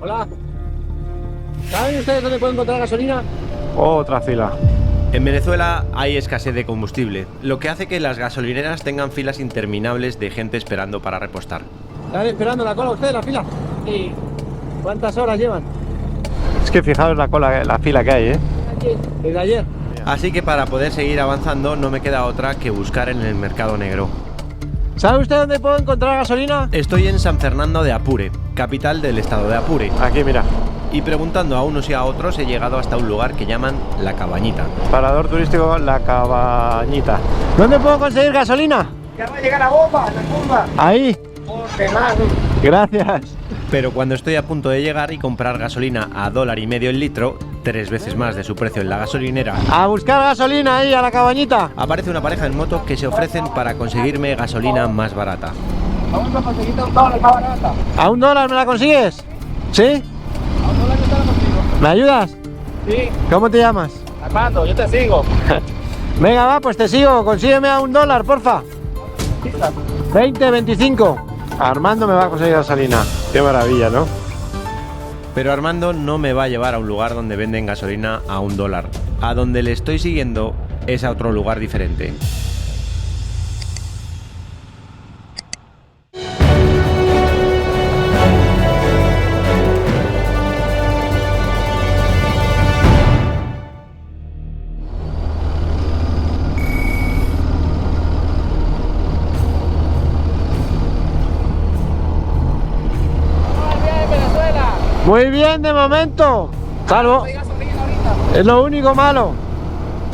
Hola. ¿Saben ustedes dónde pueden encontrar gasolina? Otra fila. En Venezuela hay escasez de combustible, lo que hace que las gasolineras tengan filas interminables de gente esperando para repostar. ¿Están esperando la cola ustedes, la fila? Sí. ¿Cuántas horas llevan? Es que fijaos la fila que hay, ¿eh? Aquí, desde ayer. Así que para poder seguir avanzando no me queda otra que buscar en el mercado negro. ¿Sabe usted dónde puedo encontrar gasolina? Estoy en San Fernando de Apure, capital del estado de Apure. Aquí, mira. Y preguntando a unos y a otros he llegado hasta un lugar que llaman La Cabañita. Parador turístico La Cabañita. ¿Dónde puedo conseguir gasolina? Ya va a llegar la bomba, la curva. Ahí. Gracias. Pero cuando estoy a punto de llegar y comprar gasolina a $1,50 el litro, 3 veces más de su precio en la gasolinera, A buscar gasolina ahí, a la cabañita. aparece una pareja en moto que se ofrecen para conseguirme gasolina más barata. Vamos a conseguirte un dólar más barata. ¿A $1 me la consigues? ¿Sí? A un dólar yo te la consigo. ¿Me ayudas? Sí, ¿Cómo te llamas? Armando, yo te sigo. Venga, va, pues te sigo. Consígueme a $1, porfa. 20, 25. Armando me va a conseguir gasolina. Qué maravilla, ¿no? Pero Armando no me va a llevar a un lugar donde venden gasolina a $1. A donde le estoy siguiendo es a otro lugar diferente. Vamos bien, Venezuela. Muy bien, de momento. Salvo. Hay gasolina ahorita. Es lo único malo.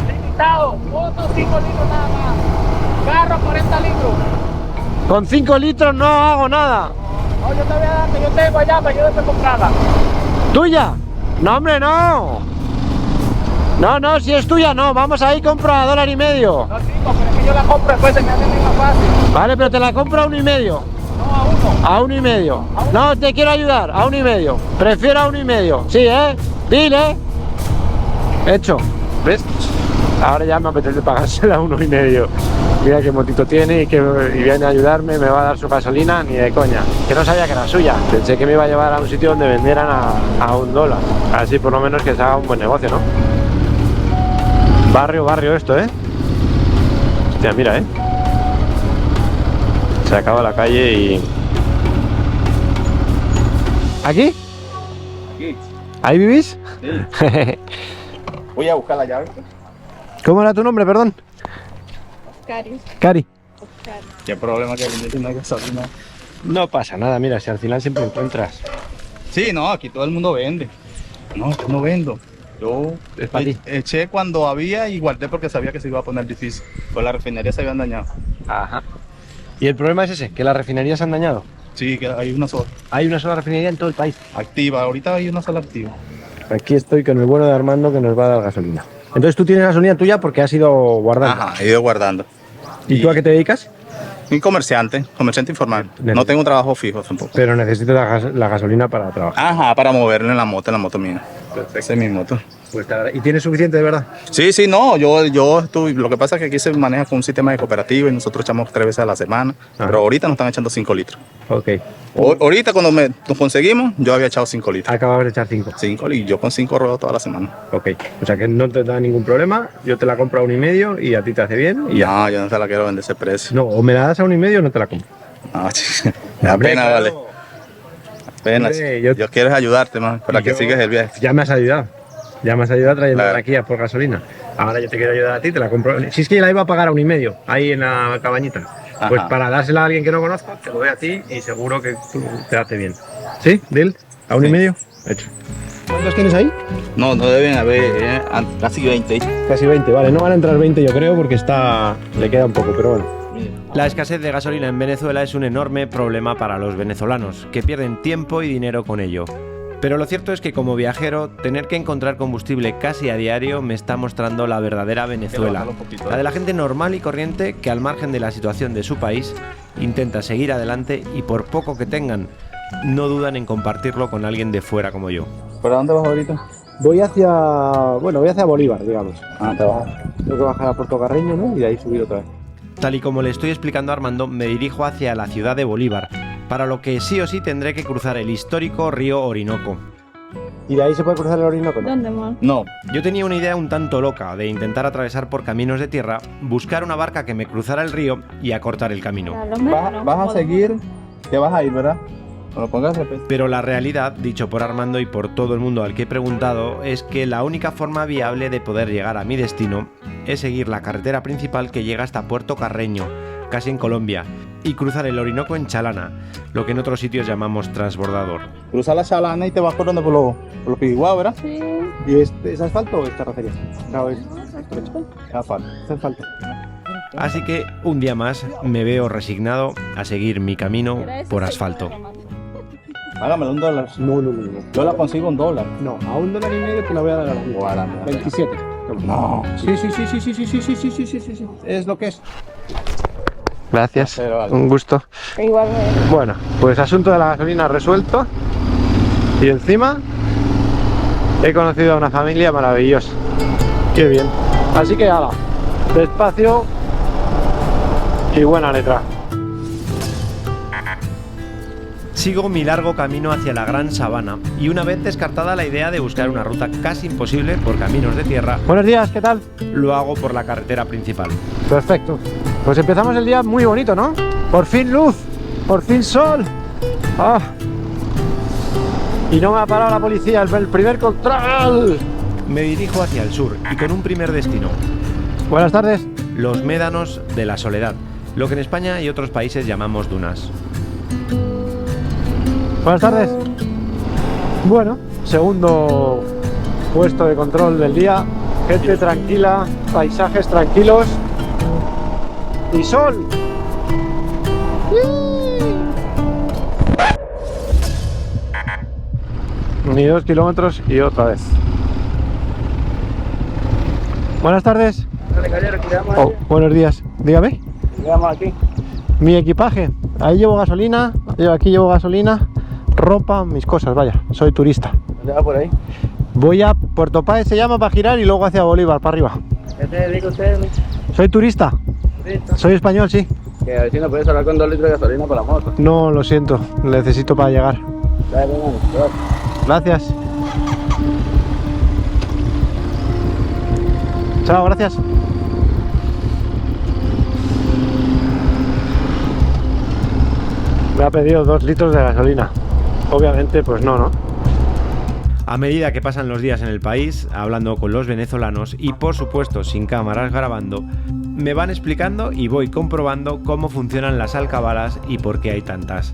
Limitado, moto 5 litros nada más. Carro 40 litros. Con 5 litros no hago nada. No, yo te voy a dar que yo tengo allá para ayudarte a comprarla. ¿Tuya? No, hombre, no. No, no, si es tuya, no. Vamos ahí, compro a $1,50. No, chico, pero es que yo la compro después, se me hace más fácil. Vale, pero te la compro a $1,50. No, a uno. A $1,50. No, te quiero ayudar, a $1,50. Prefiero a $1,50. Sí, ¿eh? Dile. Hecho. ¿Ves? Ahora ya me apetece pagársela a $1,50. Mira qué motito tiene y viene a ayudarme, me va a dar su gasolina, ni de coña. Que no sabía que era suya. Pensé que me iba a llevar a un sitio donde vendieran a $1. Así por lo menos que se haga un buen negocio, ¿no? Barrio esto, ¿eh? Hostia, mira, ¿eh? Se acaba la calle y... ¿Aquí? Aquí. ¿Ahí vivís? Sí. Voy a buscar la llave. ¿Cómo era tu nombre, perdón? Cari. Cari. ¿Qué problema que vende una gasolina? No pasa nada, mira, si al final siempre encuentras. Sí, no, aquí todo el mundo vende. No, yo no vendo. Yo Es para ti. eché cuando había y guardé porque sabía que se iba a poner difícil. Pues las refinerías se habían dañado. Ajá. Y el problema es ese, que las refinerías se han dañado. Sí, que hay una sola Hay una sola refinería en todo el país. activa. Ahorita hay una sola activa. Aquí estoy con el bueno de Armando que nos va a dar gasolina. Entonces tú tienes gasolina tuya porque has ido guardando. Ajá, he ido guardando. ¿Y tú a qué te dedicas? Un comerciante informal. No tengo un trabajo fijo tampoco. Pero necesitas la gasolina para trabajar. Ajá, para moverlo en la moto mía. Perfecto. Esa es mi moto. Pues ¿y tienes suficiente de verdad? Sí, sí, no, yo estuve, lo que pasa es que aquí se maneja con un sistema de cooperativa y nosotros echamos 3 veces a la semana, pero ahorita nos están echando 5 litros. Ok. Ahorita cuando nos conseguimos, yo había echado 5 litros. Acabas de echar 5. 5 y yo con 5 ruedo toda la semana. Ok. O sea que no te da ningún problema. Yo te la compro a $1,50 y a ti te hace bien. Y ya. No, yo no te la quiero vender ese precio. No, o me la das a $1,50 o no te la compro. No, me da Hombre, pena, claro. vale. Pena. Hombre, Yo quiero ayudarte más para que sigas el viaje. Ya me has ayudado. Ya me has ayudado trayendo Claro. aquí a por gasolina. Ahora yo te quiero ayudar a ti, te la compro. Si es que la iba a pagar a $1,50, ahí en la cabañita. Pues Ajá. para dársela a alguien que no conozco, te lo doy a ti y seguro que tú te hace bien. ¿Sí, Dil? ¿A $1,50? Hecho. ¿Cuántos tienes ahí? No deben haber casi 20. Casi 20, vale. No van a entrar 20 yo creo porque le queda un poco, pero bueno. La escasez de gasolina en Venezuela es un enorme problema para los venezolanos, que pierden tiempo y dinero con ello. Pero lo cierto es que como viajero, tener que encontrar combustible casi a diario me está mostrando la verdadera Venezuela. La de la gente normal y corriente que al margen de la situación de su país, intenta seguir adelante y por poco que tengan, no dudan en compartirlo con alguien de fuera como yo. ¿Para dónde vas ahorita? Voy hacia Bolívar, digamos. Ah, te vas. Tengo que bajar a Puerto Carreño, ¿no? Y de ahí subir otra vez. Tal y como le estoy explicando a Armando, me dirijo hacia la ciudad de Bolívar, para lo que sí o sí tendré que cruzar el histórico río Orinoco. ¿Y de ahí se puede cruzar el Orinoco? ¿Dónde, amor? No, Yo tenía una idea un tanto loca de intentar atravesar por caminos de tierra, buscar una barca que me cruzara el río y acortar el camino. A los metros, vas a como seguir, que vas a ir, ¿verdad? No lo pongas de repente. Pero la realidad, dicho por Armando y por todo el mundo al que he preguntado, es que la única forma viable de poder llegar a mi destino es seguir la carretera principal que llega hasta Puerto Carreño, casi en Colombia, y cruzar el Orinoco en Chalana, lo que en otros sitios llamamos transbordador. Cruzar la Chalana y te vas corriendo por los Piriguá, ¿verdad? Sí. ¿Y es asfalto o es carrocería? No, es Asfalto. es asfalto. Así que un día más me veo resignado a seguir mi camino Era ese por el asfalto. sentido romántico. Hágame $1. No. Yo la consigo $1. No, a $1.50 te la voy a dar a la misma. Guarda. 27. No. Sí. Es lo que es. Gracias, Pero vale. un gusto. Igual me... Bueno, pues asunto de la gasolina resuelto. Y encima he conocido a una familia maravillosa. Qué bien. Así que ala, despacio y buena letra. Sigo mi largo camino hacia la Gran Sabana y una vez descartada la idea de buscar una ruta casi imposible por caminos de tierra, Buenos días, ¿qué tal? lo hago por la carretera principal. Perfecto. Pues empezamos el día muy bonito, ¿no? Por fin luz, por fin sol. ¡Ah! Y no me ha parado la policía, el primer control. Me dirijo hacia el sur y con un primer destino, Buenas tardes. los Médanos de la Soledad, lo que en España y otros países llamamos dunas. Buenas tardes. Bueno, segundo puesto de control del día. Gente tranquila, paisajes tranquilos y sol. Ni 2 kilómetros y otra vez. Buenas tardes. Oh, buenos días. Dígame. Llegamos aquí. Mi equipaje. Ahí llevo gasolina. Aquí llevo gasolina, ropa, mis cosas. Vaya, soy turista. ¿Dónde va por ahí? Voy a Puerto Páez, se llama, para girar y luego hacia Bolívar, para arriba. ¿Qué te dedica usted? Soy turista. Soy español, sí. Que a ver si no puedes hablar con 2 litros de gasolina por la moto. No, lo siento. Necesito para llegar. Gracias. Chao, gracias. Me ha pedido 2 litros de gasolina. Obviamente, pues no. A medida que pasan los días en el país, hablando con los venezolanos y por supuesto sin cámaras grabando, me van explicando y voy comprobando cómo funcionan las alcabalas y por qué hay tantas.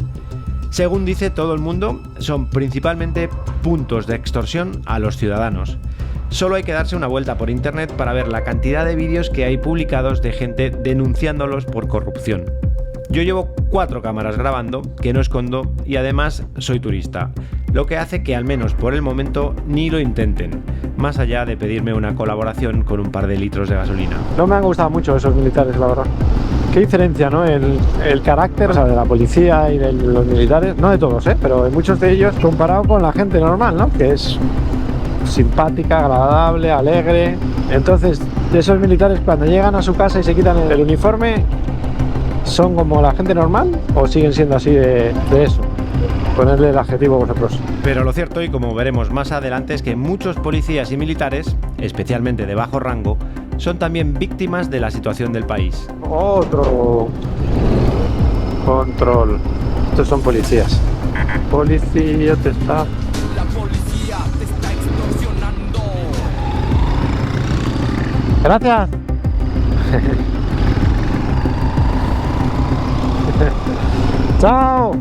Según dice todo el mundo, son principalmente puntos de extorsión a los ciudadanos. Solo hay que darse una vuelta por internet para ver la cantidad de vídeos que hay publicados de gente denunciándolos por corrupción. Yo llevo 4 cámaras grabando, que no escondo, y además soy turista, lo que hace que al menos por el momento ni lo intenten, más allá de pedirme una colaboración con un par de litros de gasolina. No me han gustado mucho esos militares, la verdad. Qué diferencia, ¿no? El carácter, o sea, de la policía y de los militares, no de todos, pero de muchos de ellos, comparado con la gente normal, ¿no? Que es simpática, agradable, alegre. Entonces, de esos militares, cuando llegan a su casa y se quitan el uniforme, ¿son como la gente normal o siguen siendo así de eso? Ponerle el adjetivo vosotros. Pero lo cierto, y como veremos más adelante, es que muchos policías y militares, especialmente de bajo rango, son también víctimas de la situación del país. Otro control. Estos son policías. Policía te está... La policía te está extorsionando. Gracias. Chao.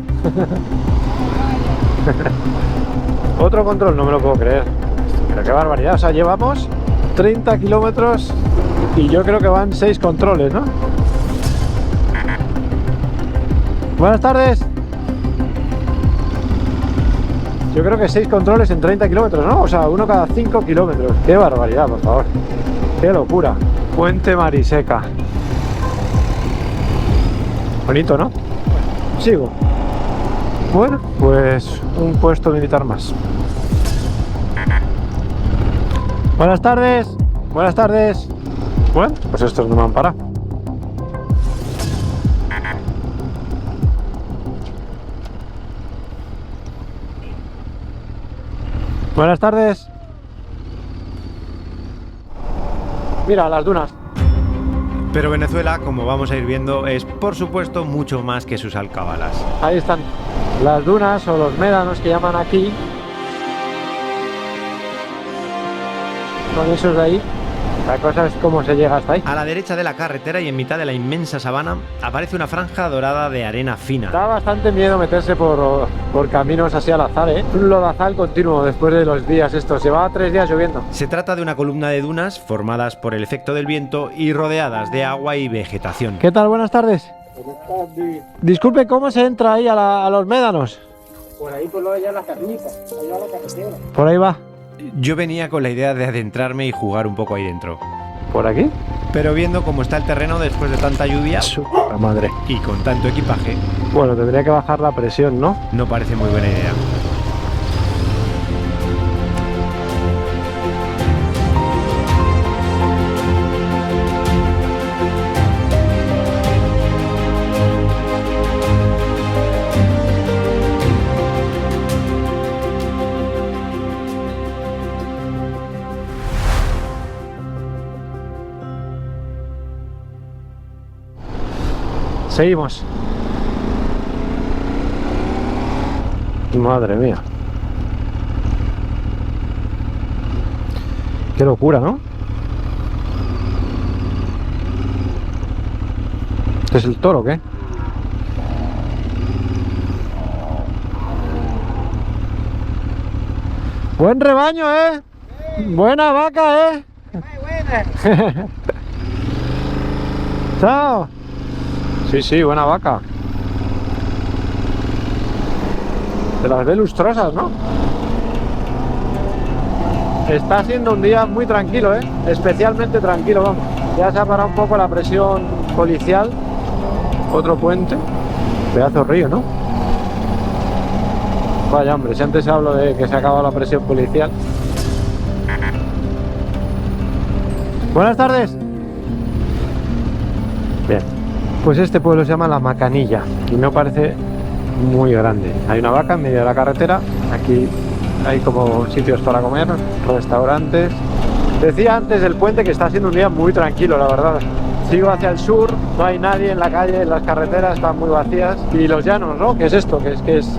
Otro control, no me lo puedo creer. Pero qué barbaridad. O sea, llevamos 30 kilómetros y yo creo que van 6 controles, ¿no? Buenas tardes. Yo creo que 6 controles en 30 kilómetros, ¿no? O sea, uno cada 5 kilómetros. Qué barbaridad, por favor. Qué locura. Puente Mariseca. Bonito, ¿no? Sigo. Bueno, pues un puesto militar más. Buenas tardes. Buenas tardes. Bueno, pues estos no me han parado. Buenas tardes. Mira, las dunas. Pero Venezuela, como vamos a ir viendo, es por supuesto mucho más que sus alcabalas. Ahí están las dunas o los médanos que llaman aquí. Con esos de ahí. La cosa es cómo se llega hasta ahí. A la derecha de la carretera y en mitad de la inmensa sabana aparece una franja dorada de arena fina. Da bastante miedo meterse por caminos así al azar, ¿eh? Un lodazal continuo después de los días estos. Llevaba 3 días lloviendo. Se trata de una columna de dunas formadas por el efecto del viento y rodeadas de agua y vegetación. ¿Qué tal? Buenas tardes. Disculpe, ¿cómo se entra ahí a los médanos? Por ahí por lo de allá la carnita, allá la carretera. Por ahí va. Yo venía con la idea de adentrarme y jugar un poco ahí dentro. ¿Por aquí? Pero viendo cómo está el terreno después de tanta lluvia Su puta madre. y con tanto equipaje, Bueno, tendría que bajar la presión, ¿no? no parece muy buena idea. Seguimos. Madre mía. Qué locura, ¿no? ¿Este es el toro o qué? Buen rebaño, ¿eh? Buena vaca, ¿eh? Chao. Sí, sí, buena vaca. Se las ve lustrosas, ¿no? Está siendo un día muy tranquilo, ¿eh? Especialmente tranquilo, vamos. Ya se ha parado un poco la presión policial. Otro puente. Pedazo río, ¿no? Vaya, hombre, si antes hablo de que se acaba la presión policial. Buenas tardes. Bien. Pues este pueblo se llama La Macanilla y me parece muy grande. Hay una vaca en medio de la carretera. Aquí hay como sitios para comer, restaurantes. Decía antes del puente que está siendo un día muy tranquilo, la verdad. Sigo hacia el sur, no hay nadie en la calle, las carreteras están muy vacías. Y los llanos, ¿no? ¿Qué es esto? Que es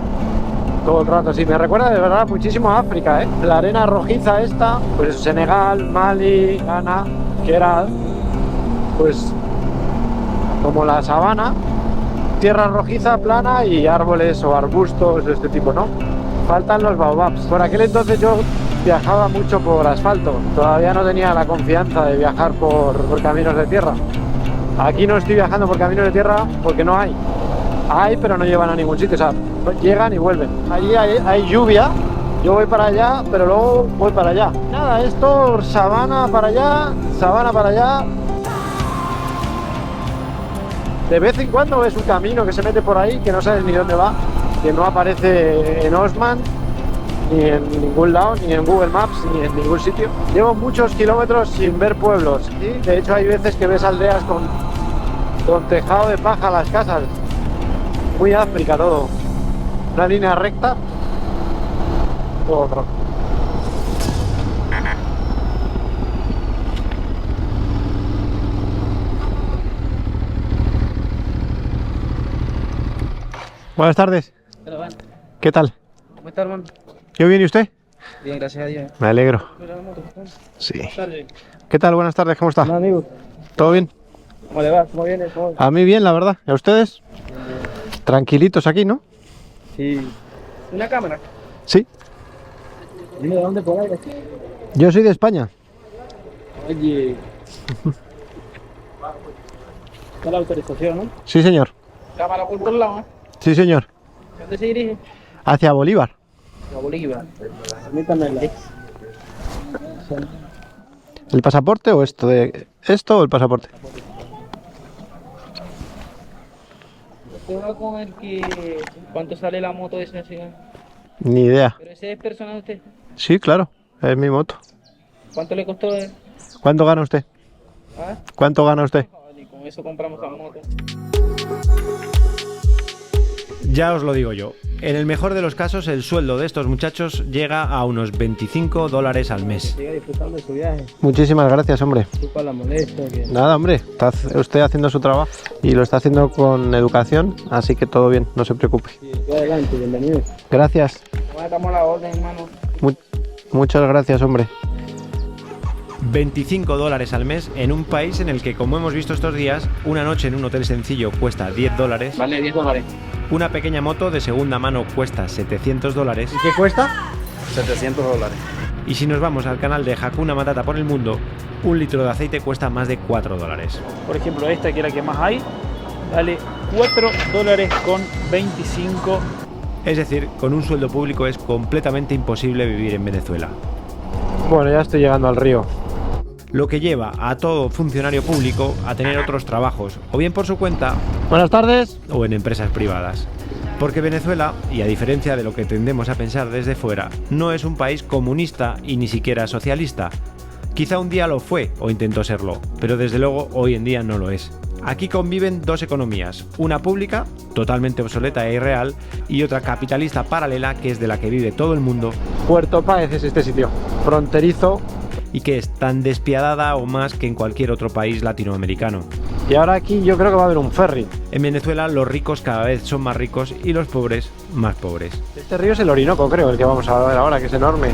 todo el rato así. Me recuerda de verdad muchísimo a África, ¿eh? La arena rojiza esta, pues Senegal, Mali, Ghana, que era pues como la sabana, tierra rojiza, plana y árboles o arbustos de este tipo, ¿no? Faltan los baobabs. Por aquel entonces yo viajaba mucho por asfalto, todavía no tenía la confianza de viajar por caminos de tierra. Aquí no estoy viajando por caminos de tierra porque no hay. Hay, pero no llevan a ningún sitio, o sea, llegan y vuelven. Allí hay lluvia, yo voy para allá, pero luego voy para allá. Nada, esto sabana para allá, sabana para allá. De vez en cuando ves un camino que se mete por ahí que no sabes ni dónde va, que no aparece en Osman, ni en ningún lado, ni en Google Maps, ni en ningún sitio. Llevo muchos kilómetros sin ver pueblos, ¿sí? De hecho hay veces que ves aldeas con tejado de paja las casas. Muy África todo. Una línea recta, otro. Buenas tardes. ¿Qué tal? ¿Cómo está, hermano? ¿Yo bien y usted? Bien, gracias a Dios. Me alegro. Sí. ¿Qué tal? Buenas tardes, ¿cómo está? Hola, amigo. ¿Todo bien? ¿Cómo le va? ¿Cómo viene? A mí bien, la verdad. ¿Y a ustedes? Tranquilitos aquí, ¿no? Sí. ¿Una cámara? Sí. Dime de dónde por ahí. Yo soy de España. Oye. Está la autorización, ¿no? Sí, señor. Cámara por todos lados, ¿eh? Sí, señor. ¿Dónde se dirige? Hacia Bolívar. A Bolívar. Permítame la. ¿El pasaporte o esto? ¿Esto o el pasaporte? Usted va con el que. ¿Cuánto sale la moto de ese señor? Ni idea. ¿Pero ese es personal de usted? Sí, claro. Es mi moto. ¿Cuánto le costó? ¿Cuánto gana usted? ¿Ah? ¿Cuánto gana usted? Y con eso compramos la moto. Ya os lo digo yo. En el mejor de los casos, el sueldo de estos muchachos llega a unos $25 al mes. Siga disfrutando de su viaje. Muchísimas gracias, hombre. Disculpa la molestia. Que... Nada, hombre, está usted haciendo su trabajo y lo está haciendo con educación, así que todo bien, no se preocupe. Sí, adelante, bienvenido. Gracias. Estamos a la orden, hermano. Muchas gracias, hombre. $25 al mes en un país en el que, como hemos visto estos días, una noche en un hotel sencillo cuesta $10. Vale, $10. Una pequeña moto de segunda mano cuesta $700. ¿Y qué cuesta? $700. Y si nos vamos al canal de Hakuna Matata por el mundo, un litro de aceite cuesta más de $4. Por ejemplo, esta que es la que más hay, vale $4.25. Es decir, con un sueldo público es completamente imposible vivir en Venezuela. Bueno, ya estoy llegando al río. Lo que lleva a todo funcionario público a tener otros trabajos, o bien por su cuenta, Buenas tardes. o en empresas privadas. Porque Venezuela, y a diferencia de lo que tendemos a pensar desde fuera, no es un país comunista y ni siquiera socialista. Quizá un día lo fue o intentó serlo, pero desde luego hoy en día no lo es. Aquí conviven dos economías, una pública, totalmente obsoleta e irreal, y otra capitalista paralela, que es de la que vive todo el mundo, Puerto Páez es este sitio, fronterizo. y que es tan despiadada o más que en cualquier otro país latinoamericano. Y ahora aquí yo creo que va a haber un ferry. En Venezuela los ricos cada vez son más ricos y los pobres más pobres. Este río es el Orinoco, creo, el que vamos a ver ahora, que es enorme.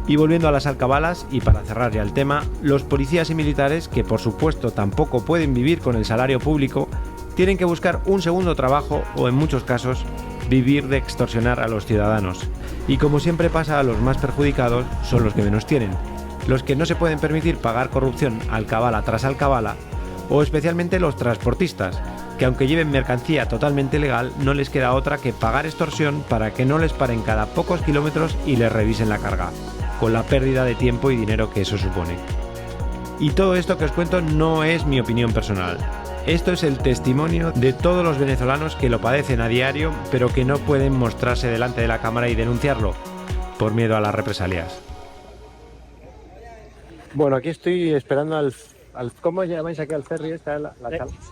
Y volviendo a las alcabalas, y para cerrar ya el tema, los policías y militares, que por supuesto tampoco pueden vivir con el salario público, tienen que buscar un segundo trabajo o, en muchos casos, vivir de extorsionar a los ciudadanos. Y como siempre pasa, los más perjudicados son los que menos tienen, los que no se pueden permitir pagar corrupción alcabala tras alcabala, o especialmente los transportistas, que aunque lleven mercancía totalmente legal, no les queda otra que pagar extorsión para que no les paren cada pocos kilómetros y les revisen la carga, con la pérdida de tiempo y dinero que eso supone. Y todo esto que os cuento no es mi opinión personal. Esto es el testimonio de todos los venezolanos que lo padecen a diario, pero que no pueden mostrarse delante de la cámara y denunciarlo, por miedo a las represalias. Bueno, aquí estoy esperando al ¿cómo llamáis aquí al ferry? Esta es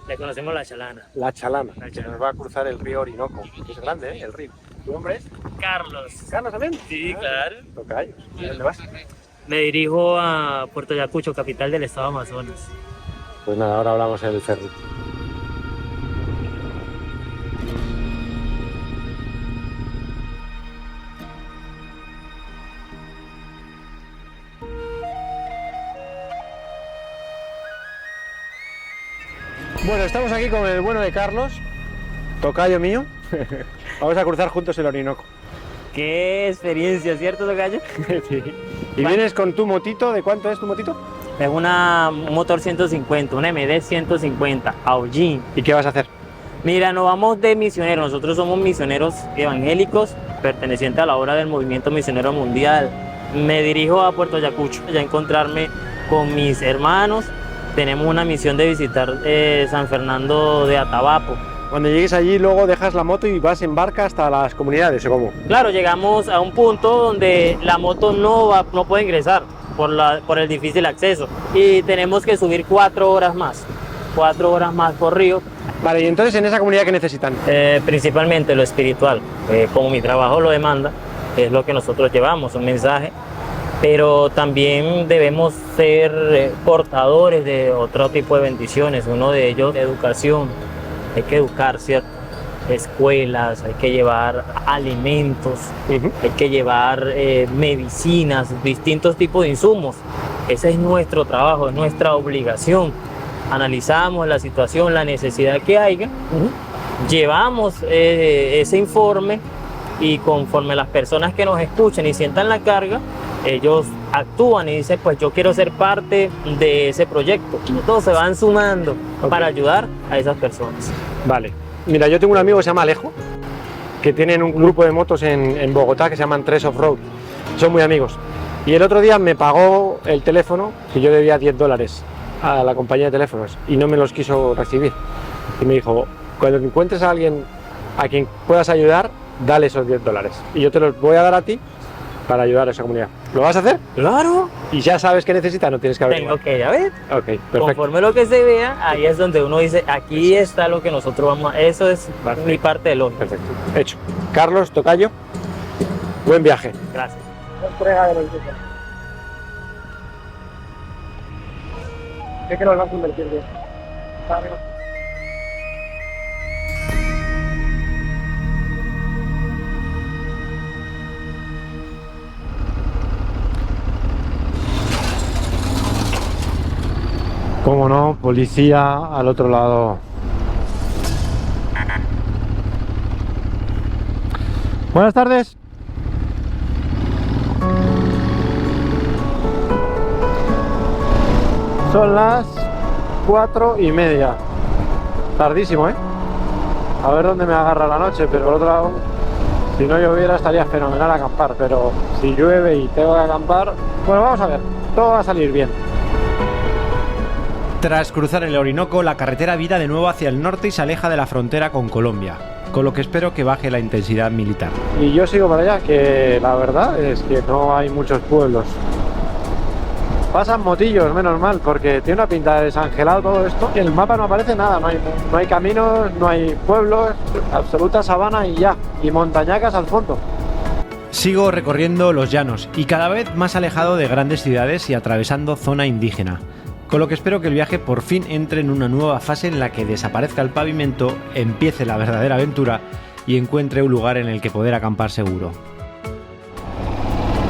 Le conocemos la chalana. la Chalana, que nos va a cruzar el río Orinoco. Es grande, ¿eh? El río. ¿Tu nombre es? Carlos. ¿Carlos también? Sí, claro. Tocayos. ¿Y dónde vas? Me dirijo a Puerto Ayacucho, capital del estado de Amazonas. Pues nada, ahora hablamos en el ferry. Bueno, estamos aquí con el bueno de Carlos, tocayo mío. Vamos a cruzar juntos el Orinoco. Qué experiencia, ¿cierto, tocayo? Sí. ¿Y vienes con tu motito? ¿De cuánto es tu motito? Es una motor 150, una MD 150, Aujin. ¿Y qué vas a hacer? Mira, nos vamos de misioneros. Nosotros somos misioneros evangélicos pertenecientes a la obra del Movimiento Misionero Mundial. Me dirijo a Puerto Ayacucho, ya a encontrarme con mis hermanos. Tenemos una misión de visitar San Fernando de Atabapo. Cuando llegues allí, luego dejas la moto y vas en barca hasta las comunidades, ¿o cómo? Claro, llegamos a un punto donde la moto no puede ingresar por el difícil acceso y tenemos que subir 4 horas más por río. Vale, y entonces en esa comunidad, ¿qué necesitan? Principalmente lo espiritual, como mi trabajo lo demanda, es lo que nosotros llevamos, un mensaje, pero también debemos ser portadores de otro tipo de bendiciones, uno de ellos educación. Hay que educar, ¿cierto? Escuelas, hay que llevar alimentos, hay que llevar medicinas, distintos tipos de insumos. Ese es nuestro trabajo, es nuestra obligación. Analizamos la situación, la necesidad que haya, llevamos ese informe y conforme las personas que nos escuchen y sientan la carga, ellos actúan y dicen, pues yo quiero ser parte de ese proyecto. Todos se van sumando para ayudar a esas personas. Vale. Mira, yo tengo un amigo que se llama Alejo, que tienen un grupo de motos en Bogotá que se llaman 3 Off-Road. Son muy amigos. Y el otro día me pagó el teléfono, que yo debía $10 a la compañía de teléfonos, y no me los quiso recibir. Y me dijo, cuando encuentres a alguien a quien puedas ayudar, dale esos $10. Y yo te los voy a dar a ti para ayudar a esa comunidad. ¿Lo vas a hacer? Claro, ¿Y ya sabes qué necesitas? No tienes que averiguar. tengo que ir a ver. Ok, perfecto. Conforme lo que se vea, ahí es donde uno dice, aquí está lo que nosotros vamos a... Eso es mi parte de lógica. Perfecto. Hecho. Carlos, tocayo, buen viaje. Gracias. Entrega de los chicos. ¿Qué que nos vas a invertir bien? Cómo no, policía al otro lado. Buenas tardes. Son las 4:30. Tardísimo, ¿eh? A ver dónde me agarra la noche, pero por otro lado, si no lloviera estaría fenomenal acampar, pero si llueve y tengo que acampar, bueno, vamos a ver, todo va a salir bien. Tras cruzar el Orinoco, la carretera vira de nuevo hacia el norte y se aleja de la frontera con Colombia, con lo que espero que baje la intensidad militar. Y yo sigo para allá, que la verdad es que no hay muchos pueblos. Pasan motillos, menos mal, porque tiene una pinta de desangelado todo esto. En el mapa no aparece nada, no hay caminos, no hay pueblos, absoluta sabana y ya, y montañacas al fondo. Sigo recorriendo los llanos y cada vez más alejado de grandes ciudades y atravesando zona indígena, con lo que espero que el viaje por fin entre en una nueva fase en la que desaparezca el pavimento, empiece la verdadera aventura y encuentre un lugar en el que poder acampar seguro.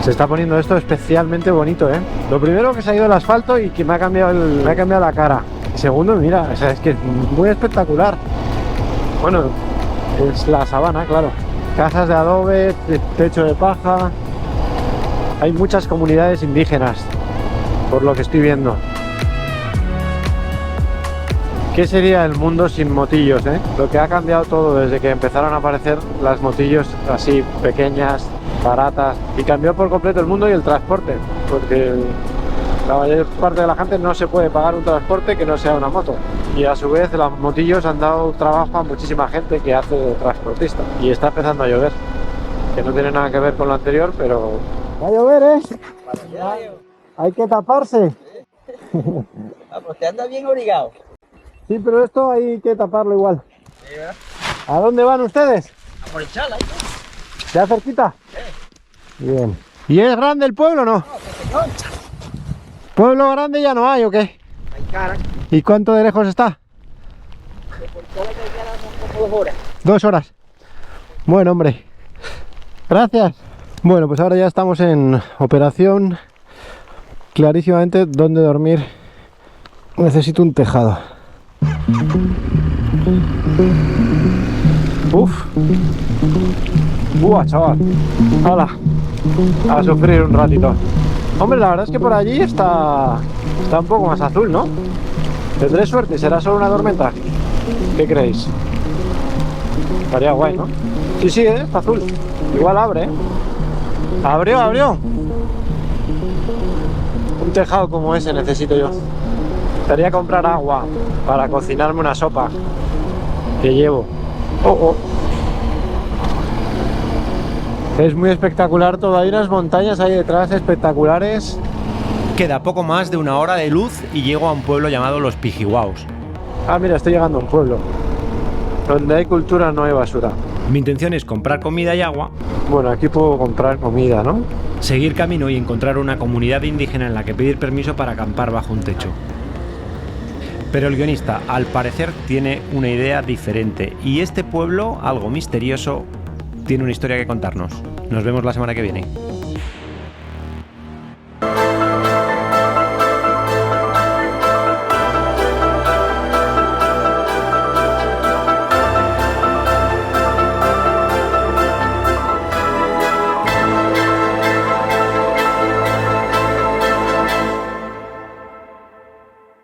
Se está poniendo esto especialmente bonito, ¿eh? Lo primero que se ha ido el asfalto y que me ha cambiado la cara. Y segundo, mira, o sea, es que es muy espectacular. Bueno, es la sabana, claro. Casas de adobe, techo de paja. Hay muchas comunidades indígenas, por lo que estoy viendo. ¿Qué sería el mundo sin motillos, eh? Lo que ha cambiado todo desde que empezaron a aparecer las motillos así pequeñas, baratas, y cambió por completo el mundo y el transporte, porque la mayor parte de la gente no se puede pagar un transporte que no sea una moto, y a su vez los motillos han dado trabajo a muchísima gente que hace de transportista, y está empezando a llover, que no tiene nada que ver con lo anterior, pero va a llover, hay que taparse. Pues te anda bien obligado. Sí, pero esto hay que taparlo igual. ¿A dónde van ustedes? A por el chala, ¿Ya cerquita? Bien. ¿Y es grande el pueblo o no? ¿Pueblo grande ya no hay o qué? Hay cara. ¿Y cuánto de lejos está? De por chala que quedan como 2 horas. 2 horas. Bueno, hombre. Gracias. Bueno, pues ahora ya estamos en operación. Clarísimamente, ¿dónde dormir? Necesito un tejado. Uf. Buah, chaval. Hala. A sufrir un ratito. Hombre, la verdad es que por allí está un poco más azul, ¿no? Tendré suerte, será solo una tormenta. ¿Qué creéis? Estaría guay, ¿no? Sí, sí, está azul. Igual abre, ¿eh? Abrió. Un tejado como ese necesito yo. Estaría comprar agua para cocinarme una sopa que llevo. Es muy espectacular todo, hay unas montañas ahí detrás espectaculares. Queda poco más de 1 hora de luz y llego a un pueblo llamado Los Pijihuaos. Ah, mira, estoy llegando a un pueblo. Donde hay cultura no hay basura. Mi intención es comprar comida y agua, Bueno, aquí puedo comprar comida, ¿no? seguir camino y encontrar una comunidad indígena en la que pedir permiso para acampar bajo un techo. Pero el guionista, al parecer, tiene una idea diferente y este pueblo, algo misterioso, tiene una historia que contarnos. Nos vemos la semana que viene.